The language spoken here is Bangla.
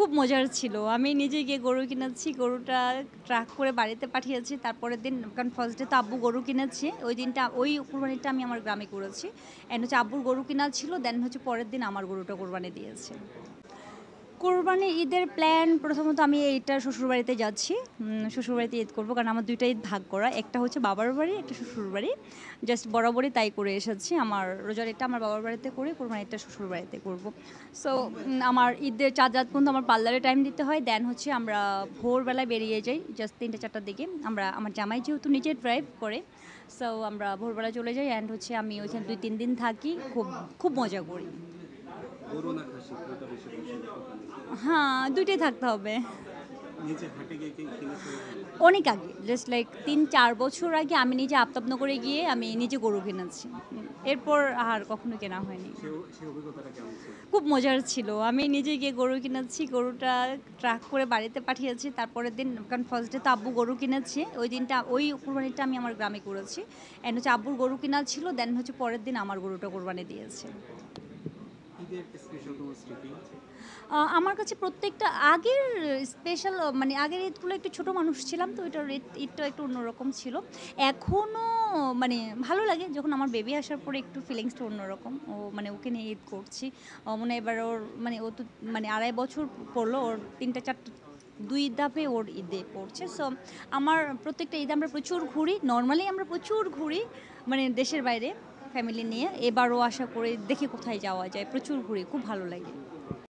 খুব মজার ছিল। আমি নিজে গিয়ে গরু কিনেছি। গরুটা ট্রাক করে বাড়িতে পাঠিয়েছি। তারপরের দিন কারণ ফার্স্ট ডে তো আব্বু গরু কিনেছে। ওই দিনটা ওই কুরবানিটা আমি আমার গ্রামে করেছি। অ্যান্ড হচ্ছে আব্বুর গরু কিনা ছিল। দেন হচ্ছে পরের দিন আমার গরুটা কোরবানি দিয়েছে। কোরবানি ঈদের প্ল্যান প্রথমত আমি এইটা শ্বশুরবাড়িতে যাচ্ছি। শ্বশুরবাড়িতে ঈদ করব কারণ আমার ২ টা ঈদ ভাগ করা। একটা হচ্ছে বাবার বাড়ি, একটা শ্বশুরবাড়ি। জাস্ট বরাবরই তাই করে এসেছি। আমার রোজার ঈদটা আমার বাবার বাড়িতে করি, কোরবানির ঈদটা শ্বশুরবাড়িতে করব। সো আমার ঈদের ৪ রাত পর্যন্ত আমার পার্লারে টাইম দিতে হয়। দেন হচ্ছে আমরা ভোরবেলায় বেরিয়ে যাই জাস্ট ৩টা-৪টার দিকে। আমার জামাই যেহেতু নিজে ড্রাইভ করে, সো আমরা ভোরবেলা চলে যাই অ্যান্ড হচ্ছে আমি ওইখানে ২-৩ দিন থাকি। খুব খুব মজা করি। গরু না খাসি কোনটা বেশি পছন্দ কোরবানি? হ্যাঁ, ২ টাই থাকতে হবে। নিজে হাটে গিয়ে কি কিনেছেন? অনেক আগে জাস্ট লাইক ৩-৪ বছর আগে আমি নিজে আফতাবনগরে গিয়ে আমি নিজে গরু কিনেছি। এরপর আর কখনো কেনা হয়নি। সেই অভিজ্ঞতাটা কেমন ছিল? খুব মজার ছিল। আমি নিজে গিয়ে গরু কিনেছি। গরুটা ট্রাক করে বাড়িতে পাঠিয়েছি। তারপরের দিন কারণ ফার্স্ট ডে তো আব্বু গরু কিনেছে। ওই দিনটা ওই কুরবানিটা আমি আমার গ্রামে করেছি। অ্যান্ড হচ্ছে আব্বুর গরু কিনা ছিল। দেন হচ্ছে পরের দিন আমার গরুটা কোরবানি দিয়েছে। ঈদের স্পেশাল কোনো স্মৃতি? আমার কাছে প্রত্যেকটা আগের স্পেশাল মানে আগের ঈদগুলো একটু ছোট মানুষ ছিলাম তো এটার ঈদটা একটু অন্যরকম ছিল। এখনও মানে ভালো লাগে যখন আমার বেবি আসার পরে একটু ফিলিংসটা অন্যরকম। মানে ওকে নিয়ে ঈদ করছি। মানে এবার ওর মানে ও তো মানে ২.৫ বছর পড়লো। ওর ৩টা-৪টা ২ ধাপে ওর ঈদে পড়ছে। সো আমার প্রত্যেকটা ঈদে আমরা প্রচুর ঘুরি। নরমালি আমরা প্রচুর ঘুরি মানে দেশের বাইরে ফ্যামিলি নিয়ে। এবারও আশা করি দেখি কোথায় যাওয়া যায়। প্রচুর ঘুরি। খুব ভালো লাগে।